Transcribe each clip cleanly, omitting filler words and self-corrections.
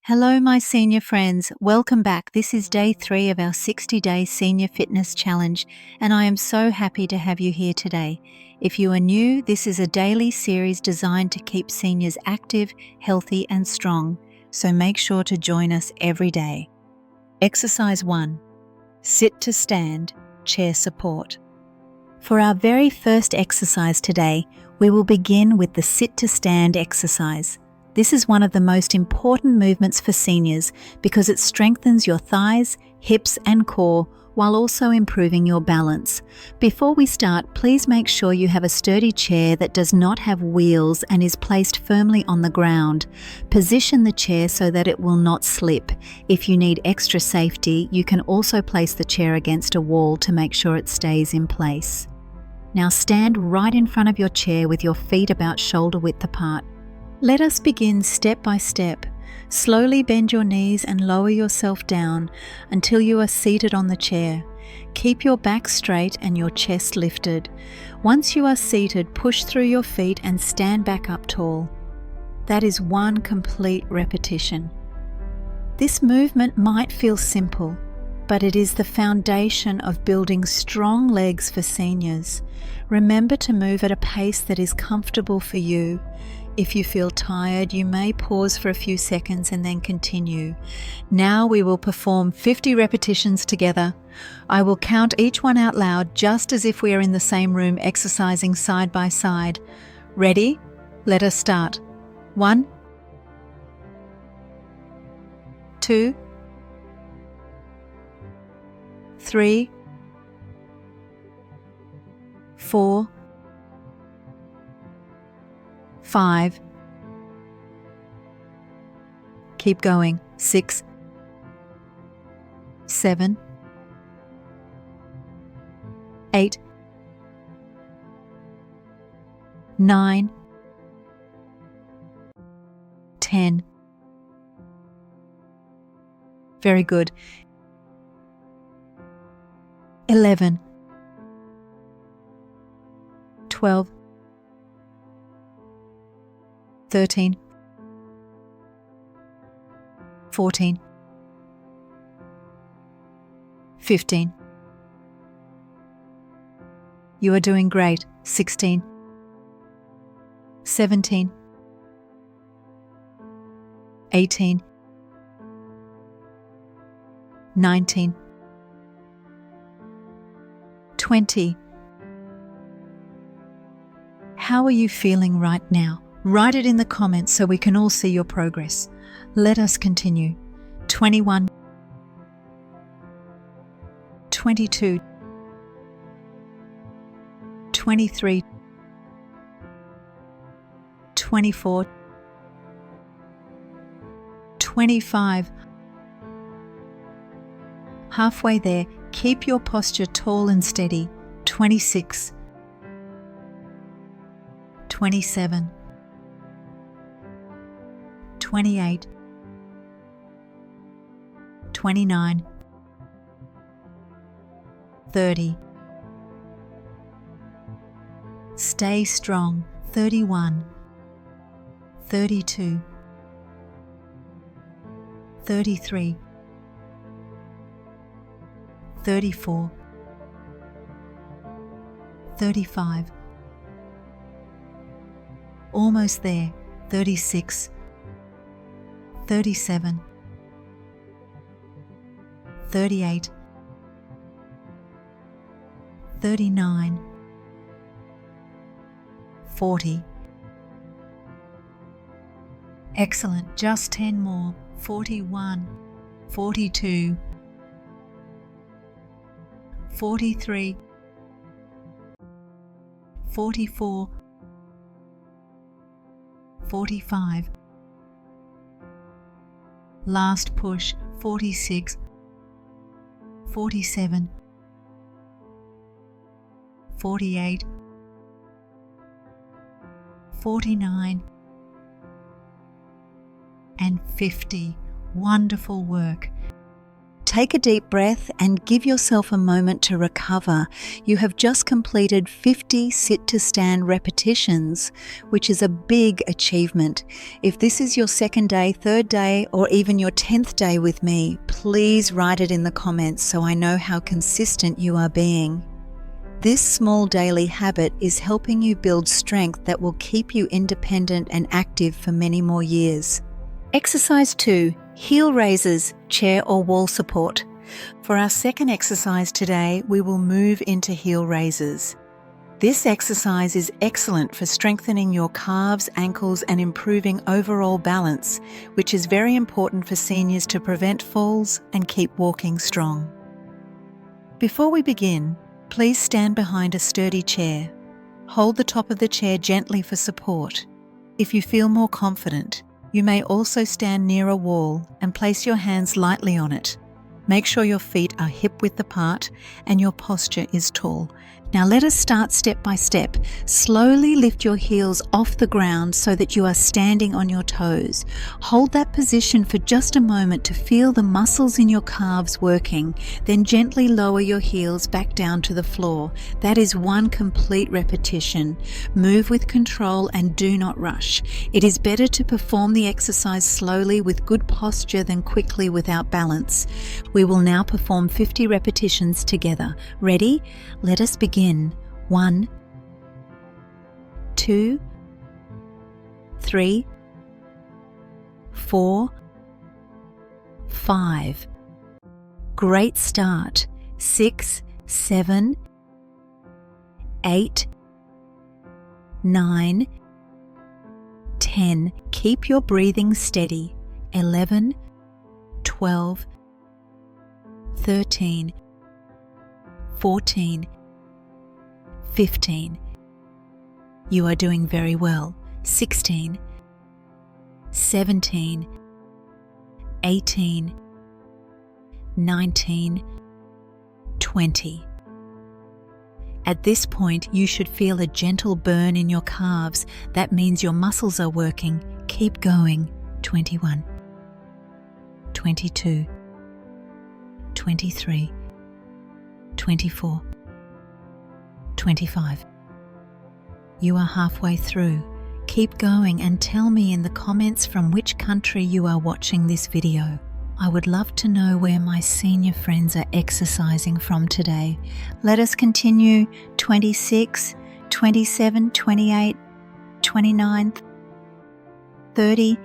Hello, my senior friends. Welcome back. This is day 3 of our 60-day senior fitness challenge, and I am so happy to have you here today. If you are new, this is a daily series designed to keep seniors active, healthy, and strong, so make sure to join us every day. Exercise 1. Sit to stand, chair support. For our very first exercise today, we will begin with the sit to stand exercise. This is one of the most important movements for seniors because it strengthens your thighs, hips, and core while also improving your balance. Before we start, please make sure you have a sturdy chair that does not have wheels and is placed firmly on the ground. Position the chair so that it will not slip. If you need extra safety, you can also place the chair against a wall to make sure it stays in place. Now stand right in front of your chair with your feet about shoulder width apart. Let us begin step by step. Slowly bend your knees and lower yourself down until you are seated on the chair. Keep your back straight and your chest lifted. Once you are seated, push through your feet and stand back up tall. That is one complete repetition. This movement might feel simple, but it is the foundation of building strong legs for seniors. Remember to move at a pace that is comfortable for you. If you feel tired, you may pause for a few seconds and then continue. Now we will perform 50 repetitions together. I will count each one out loud just as if we are in the same room exercising side by side. Ready? Let us start. 1, 2, 3, 4, 5. Keep going. 6, 7, 8, 9, 10. Very good. 11, 12, 13, 14, 15. You are doing great. 16, 17, 18, 19, 20. How are you feeling right now? Write it in the comments so we can all see your progress. Let us continue. 21, 22, 23, 24, 25. Halfway there, keep your posture tall and steady. 26, 27, 28, 29, 30. Stay strong. 31, 32, 33, 34, 35. Almost there. 36, 37, 38, 39, 40. Excellent. Just 10 more. 41, 42, 43, 44, 45. Last push. 46, 47, 48, 49, and 50. Wonderful work. Take a deep breath and give yourself a moment to recover. You have just completed 50 sit-to-stand repetitions, which is a big achievement. If this is your second day, third day, or even your 10th day with me, please write it in the comments so I know how consistent you are being. This small daily habit is helping you build strength that will keep you independent and active for many more years. Exercise 2. Heel raises, chair or wall support. For our second exercise today, we will move into heel raises. This exercise is excellent for strengthening your calves, ankles, and improving overall balance, which is very important for seniors to prevent falls and keep walking strong. Before we begin, please stand behind a sturdy chair. Hold the top of the chair gently for support. If you feel more confident, you may also stand near a wall and place your hands lightly on it. Make sure your feet are hip-width apart and your posture is tall. Now let us start step by step. Slowly lift your heels off the ground so that you are standing on your toes. Hold that position for just a moment to feel the muscles in your calves working. Then gently lower your heels back down to the floor. That is one complete repetition. Move with control and do not rush. It is better to perform the exercise slowly with good posture than quickly without balance. We will now perform 50 repetitions together. Ready? Let us begin. 1, 2, 3, 4, 5. Great start. 6, 7, 8, 9, 10. Keep your breathing steady. 11, 12, 13, 14, 15. You are doing very well. 16, 17, 18, 19, 20. At this point, you should feel a gentle burn in your calves. That means your muscles are working. Keep going. 21, 22, 23, 24, 25. You are halfway through. Keep going and tell me in the comments from which country you are watching this video. I would love to know where my senior friends are exercising from today. Let us continue. 26, 27, 28, 29, 30.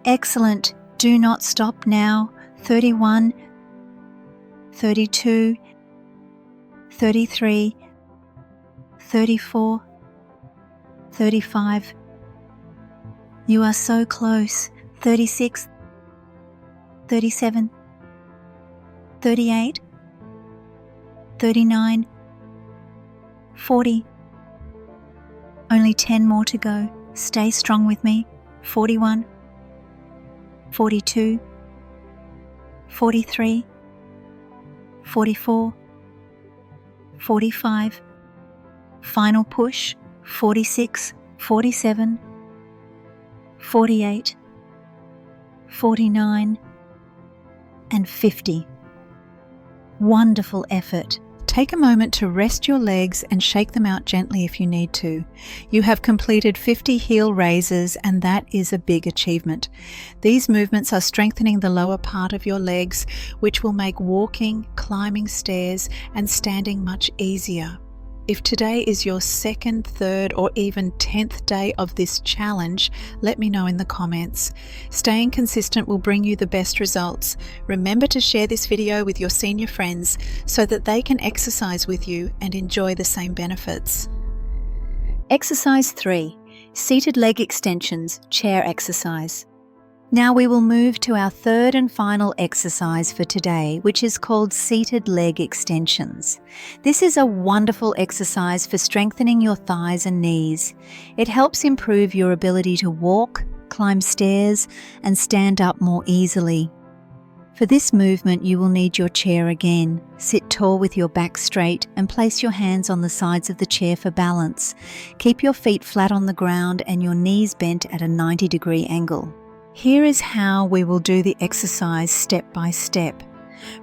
Excellent. Do not stop now. 31, 32, 33, 34, 35. You are so close. 36, 37, 38, 39, 40. Only 10 more to go. Stay strong with me. 41, 42, 43, 44, 45. Final push. 46, 47, 48, 49, and 50. Wonderful effort. Take a moment to rest your legs and shake them out gently if you need to. You have completed 50 heel raises, and that is a big achievement. These movements are strengthening the lower part of your legs, which will make walking, climbing stairs, and standing much easier. If today is your second, third, or even 10th day of this challenge, let me know in the comments. Staying consistent will bring you the best results. Remember to share this video with your senior friends so that they can exercise with you and enjoy the same benefits. Exercise 3. Seated leg extensions, chair exercise. Now we will move to our third and final exercise for today, which is called seated leg extensions. This is a wonderful exercise for strengthening your thighs and knees. It helps improve your ability to walk, climb stairs, and stand up more easily. For this movement, you will need your chair again. Sit tall with your back straight and place your hands on the sides of the chair for balance. Keep your feet flat on the ground and your knees bent at a 90-degree angle. Here is how we will do the exercise step by step.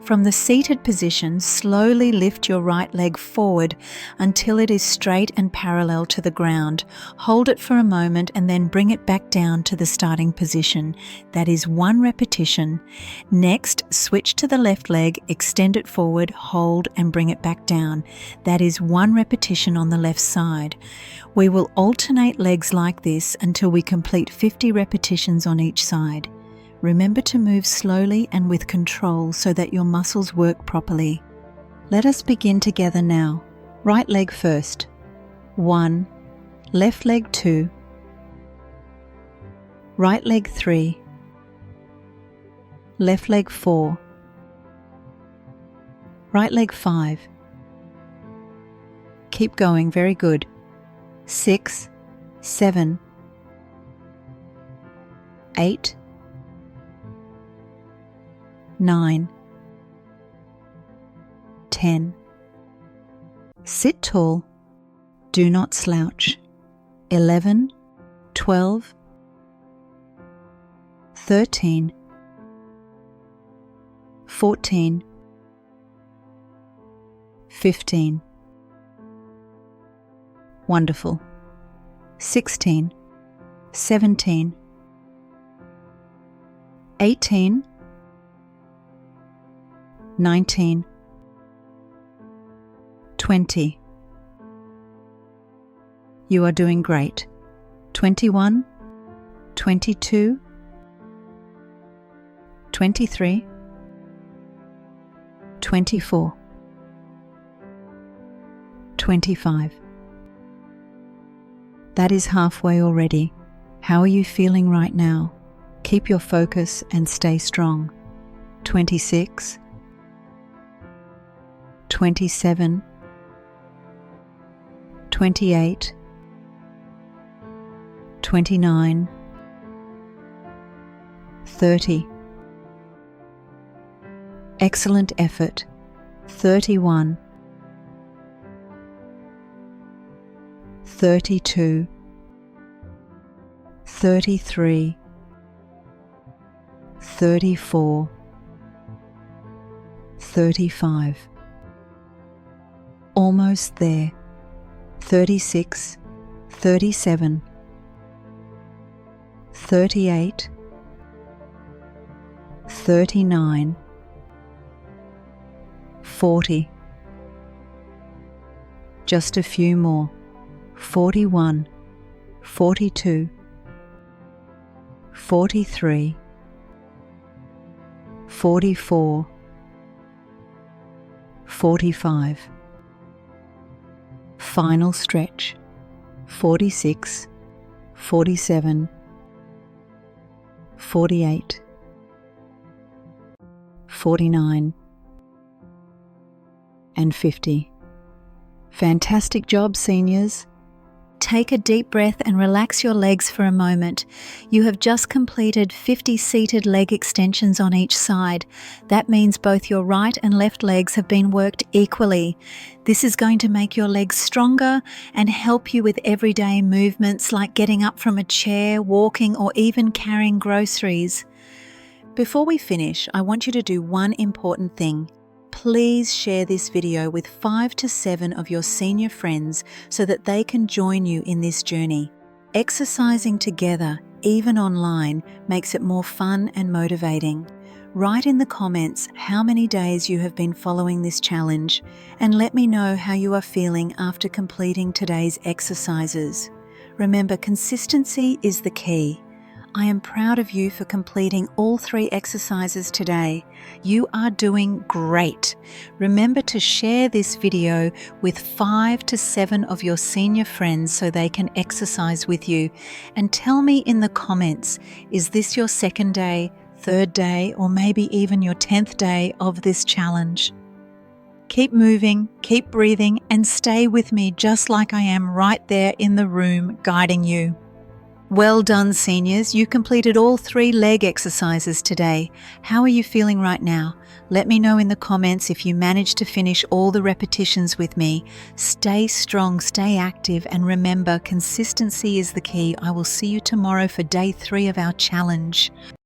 From the seated position, slowly lift your right leg forward until it is straight and parallel to the ground. Hold it for a moment and then bring it back down to the starting position. That is 1 repetition. Next, switch to the left leg, extend it forward, hold and bring it back down. That is 1 repetition on the left side. We will alternate legs like this until we complete 50 repetitions on each side. Remember to move slowly and with control so that your muscles work properly. Let us begin together now. Right leg first. 1. Left leg 2. Right leg 3. Left leg 4. Right leg 5. Keep going, very good. 6, 7, 8, 9, 10. Sit tall. Do not slouch. 11, 12, 13, 14, 15. Wonderful. 16, 17, 18, 19, 20. You are doing great. 21, 22, 23, 24, 25. That is halfway already. How are you feeling right now? Keep your focus and stay strong. 26, 27, 28, 29, 30. Excellent effort. 31, 32, 33, 34, 35. Almost there. 36, 37, 38, 39, 40. Just a few more. 41, 42, 43, 44, 45. Final stretch. 46, 47, 48, 49, and 50. Fantastic job, seniors. Take a deep breath and relax your legs for a moment. You have just completed 50 seated leg extensions on each side. That means both your right and left legs have been worked equally. This is going to make your legs stronger and help you with everyday movements like getting up from a chair, walking, or even carrying groceries. Before we finish, I want you to do one important thing. Please share this video with 5 to 7 of your senior friends so that they can join you in this journey. Exercising together, even online, makes it more fun and motivating. Write in the comments how many days you have been following this challenge and let me know how you are feeling after completing today's exercises. Remember, consistency is the key. I am proud of you for completing all 3 exercises today. You are doing great. Remember to share this video with 5 to 7 of your senior friends so they can exercise with you. And tell me in the comments, is this your 2nd day, 3rd day, or maybe even your 10th day of this challenge? Keep moving, keep breathing, and stay with me just like I am right there in the room guiding you. Well done, seniors. You completed all 3 leg exercises today. How are you feeling right now? Let me know in the comments if you managed to finish all the repetitions with me. Stay strong, stay active, and remember, consistency is the key. I will see you tomorrow for day 3 of our challenge.